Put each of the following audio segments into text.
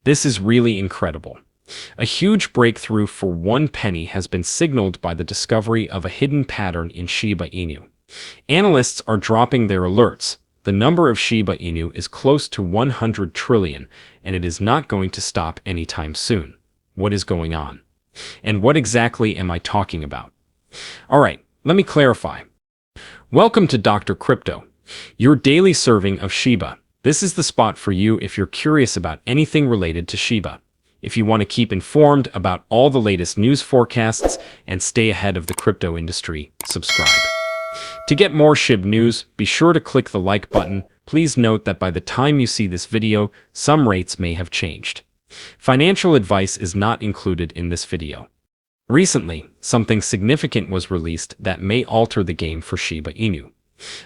This is really incredible. A huge breakthrough for 1 penny has been signaled by the discovery of a hidden pattern in Shiba Inu. Analysts are dropping their alerts. The number of Shiba Inu is close to 100 trillion, and it is not going to stop anytime soon. What is going on? And what exactly am I talking about? Alright, let me clarify. Welcome to Dr. Crypto, your daily serving of Shiba. This is the spot for you if you're curious about anything related to Shiba. If you want to keep informed about all the latest news forecasts and stay ahead of the crypto industry, subscribe. To get more Shib news, be sure to click the like button. Please note that by the time you see this video, some rates may have changed. Financial advice is not included in this video. Recently, something significant was released that may alter the game for Shiba Inu.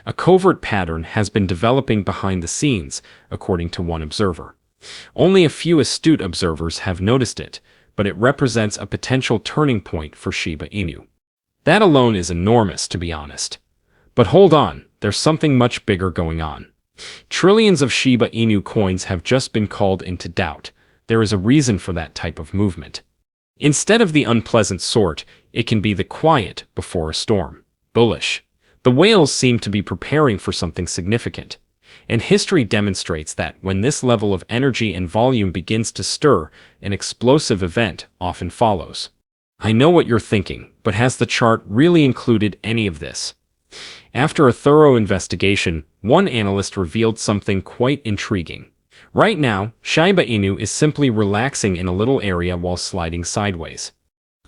A covert pattern has been developing behind the scenes, according to one observer. Only a few astute observers have noticed it, but it represents a potential turning point for Shiba Inu. That alone is enormous, to be honest. But hold on, there's something much bigger going on. Trillions of Shiba Inu coins have just been called into doubt. There is a reason for that type of movement. Instead of the unpleasant sort, it can be the quiet before a storm. Bullish. The whales seem to be preparing for something significant. And history demonstrates that when this level of energy and volume begins to stir, an explosive event often follows. I know what you're thinking, but has the chart really included any of this? After a thorough investigation, one analyst revealed something quite intriguing. Right now, Shiba Inu is simply relaxing in a little area while sliding sideways.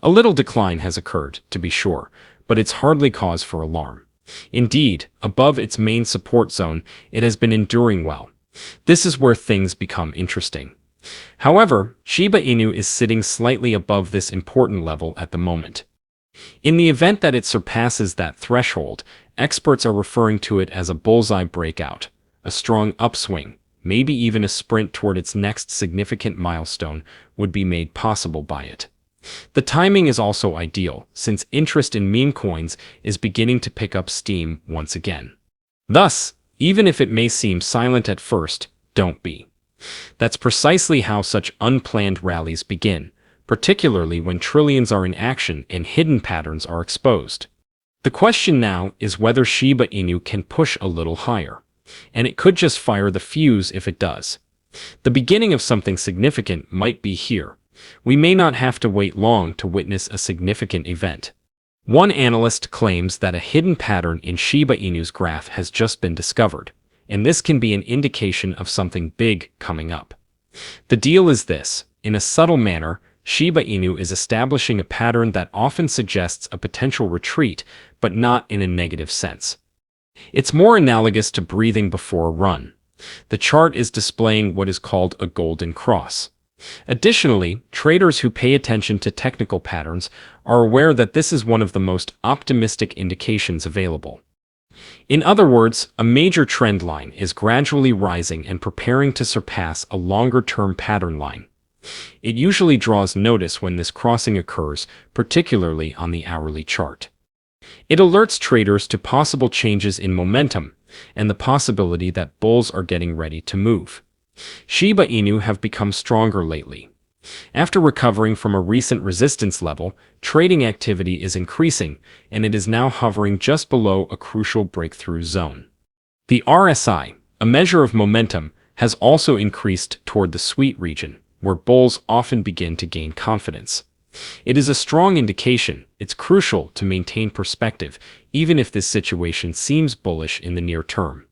A little decline has occurred, to be sure, but it's hardly cause for alarm. Indeed, above its main support zone, it has been enduring well. This is where things become interesting. However, Shiba Inu is sitting slightly above this important level at the moment. In the event that it surpasses that threshold, experts are referring to it as a bullseye breakout, a strong upswing, maybe even a sprint toward its next significant milestone would be made possible by it. The timing is also ideal, since interest in meme coins is beginning to pick up steam once again. Thus, even if it may seem silent at first, don't be. That's precisely how such unplanned rallies begin, particularly when trillions are in action and hidden patterns are exposed. The question now is whether Shiba Inu can push a little higher. And it could just fire the fuse if it does. The beginning of something significant might be here. We may not have to wait long to witness a significant event. One analyst claims that a hidden pattern in Shiba Inu's graph has just been discovered, and this can be an indication of something big coming up. The deal is this: in a subtle manner, Shiba Inu is establishing a pattern that often suggests a potential retreat, but not in a negative sense. It's more analogous to breathing before a run. The chart is displaying what is called a golden cross. Additionally, traders who pay attention to technical patterns are aware that this is one of the most optimistic indications available. In other words, a major trend line is gradually rising and preparing to surpass a longer-term pattern line. It usually draws notice when this crossing occurs, particularly on the hourly chart. It alerts traders to possible changes in momentum and the possibility that bulls are getting ready to move. Shiba Inu have become stronger lately. After recovering from a recent resistance level, trading activity is increasing, and it is now hovering just below a crucial breakthrough zone. The RSI, a measure of momentum, has also increased toward the sweet region, where bulls often begin to gain confidence. It is a strong indication. It's crucial to maintain perspective, even if this situation seems bullish in the near term.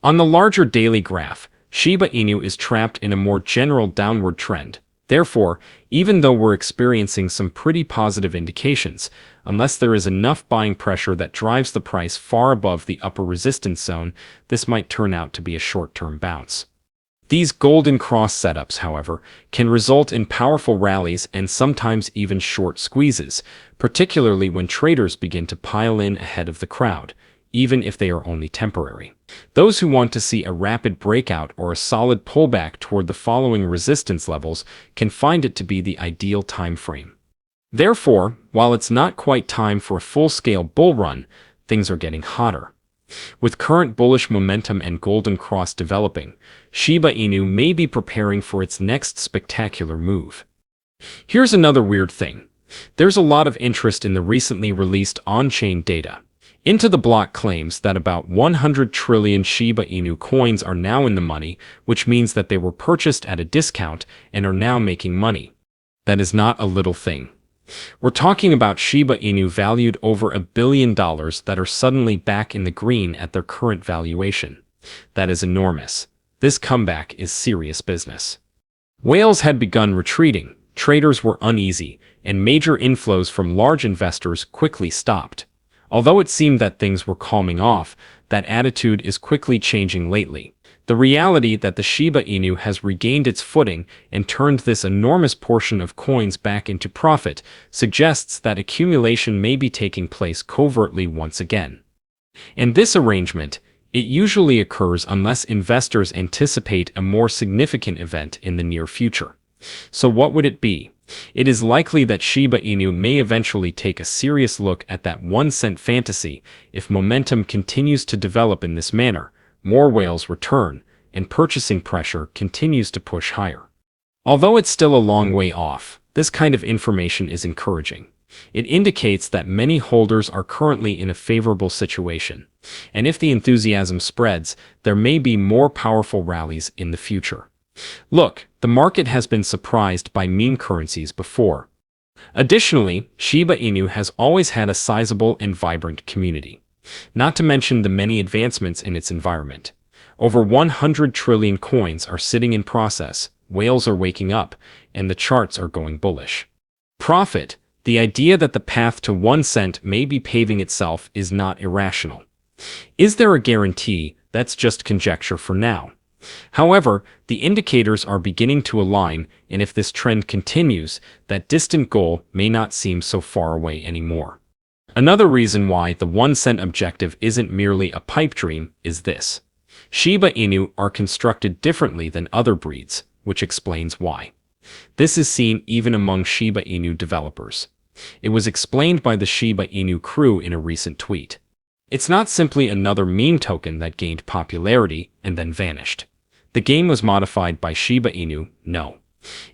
On the larger daily graph, Shiba Inu is trapped in a more general downward trend. Therefore, even though we're experiencing some pretty positive indications, unless there is enough buying pressure that drives the price far above the upper resistance zone, this might turn out to be a short-term bounce. These golden cross setups, however, can result in powerful rallies and sometimes even short squeezes, particularly when traders begin to pile in ahead of the crowd, even if they are only temporary. Those who want to see a rapid breakout or a solid pullback toward the following resistance levels can find it to be the ideal time frame. Therefore, while it's not quite time for a full-scale bull run, things are getting hotter. With current bullish momentum and golden cross developing, Shiba Inu may be preparing for its next spectacular move. Here's another weird thing. There's a lot of interest in the recently released on-chain data. Into the Block claims that about 100 trillion Shiba Inu coins are now in the money, which means that they were purchased at a discount and are now making money. That is not a little thing. We're talking about Shiba Inu valued over $1 billion that are suddenly back in the green at their current valuation. That is enormous. This comeback is serious business. Whales had begun retreating, traders were uneasy, and major inflows from large investors quickly stopped. Although it seemed that things were calming off, that attitude is quickly changing lately. The reality that the Shiba Inu has regained its footing and turned this enormous portion of coins back into profit suggests that accumulation may be taking place covertly once again. And this arrangement, it usually occurs unless investors anticipate a more significant event in the near future. So what would it be? It is likely that Shiba Inu may eventually take a serious look at that 1-cent fantasy if momentum continues to develop in this manner. More whales return, and purchasing pressure continues to push higher. Although it's still a long way off, this kind of information is encouraging. It indicates that many holders are currently in a favorable situation, and if the enthusiasm spreads, there may be more powerful rallies in the future. Look, the market has been surprised by meme currencies before. Additionally, Shiba Inu has always had a sizable and vibrant community. Not to mention the many advancements in its environment. Over 100 trillion coins are sitting in process, whales are waking up, and the charts are going bullish. Profit, the idea that the path to 1 cent may be paving itself is not irrational. Is there a guarantee? That's just conjecture for now. However, the indicators are beginning to align, and if this trend continues, that distant goal may not seem so far away anymore. Another reason why the 1 cent objective isn't merely a pipe dream is this. Shiba Inu are constructed differently than other breeds, which explains why. This is seen even among Shiba Inu developers. It was explained by the Shiba Inu crew in a recent tweet. It's not simply another meme token that gained popularity and then vanished. The game was modified by Shiba Inu, no.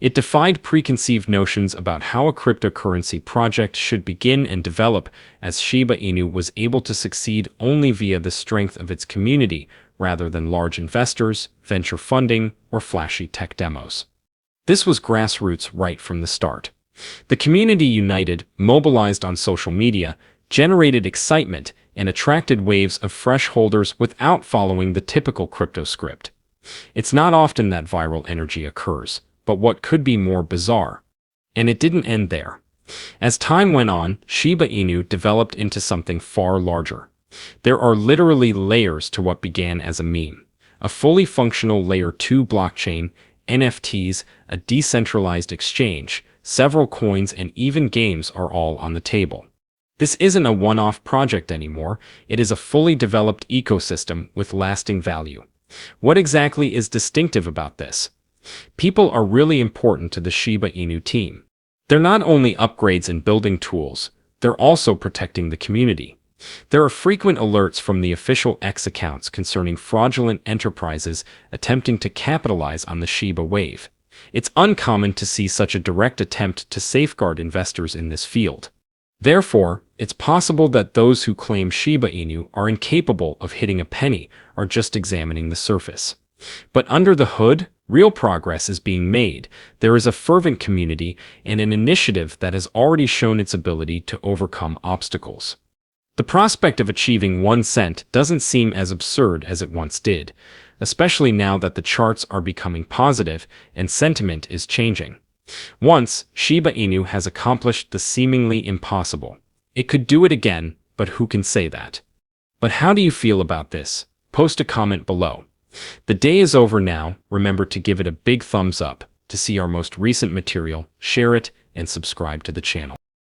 It defied preconceived notions about how a cryptocurrency project should begin and develop, as Shiba Inu was able to succeed only via the strength of its community rather than large investors, venture funding, or flashy tech demos. This was grassroots right from the start. The community united, mobilized on social media, generated excitement, and attracted waves of fresh holders without following the typical crypto script. It's not often that viral energy occurs, but what could be more bizarre? And it didn't end there. As time went on, Shiba Inu developed into something far larger. There are literally layers to what began as a meme. A fully functional Layer 2 blockchain, NFTs, a decentralized exchange, several coins, and even games are all on the table. This isn't a one-off project anymore, it is a fully developed ecosystem with lasting value. What exactly is distinctive about this? People are really important to the Shiba Inu team. They're not only upgrades and building tools, they're also protecting the community. There are frequent alerts from the official X accounts concerning fraudulent enterprises attempting to capitalize on the Shiba wave. It's uncommon to see such a direct attempt to safeguard investors in this field. Therefore, it's possible that those who claim Shiba Inu are incapable of hitting a penny are just examining the surface. But under the hood, real progress is being made. There is a fervent community and an initiative that has already shown its ability to overcome obstacles. The prospect of achieving 1 cent doesn't seem as absurd as it once did, especially now that the charts are becoming positive and sentiment is changing. Once, Shiba Inu has accomplished the seemingly impossible. It could do it again, but who can say that? But how do you feel about this? Post a comment below. The day is over now. Remember to give it a big thumbs up. To see our most recent material, share it, and subscribe to the channel.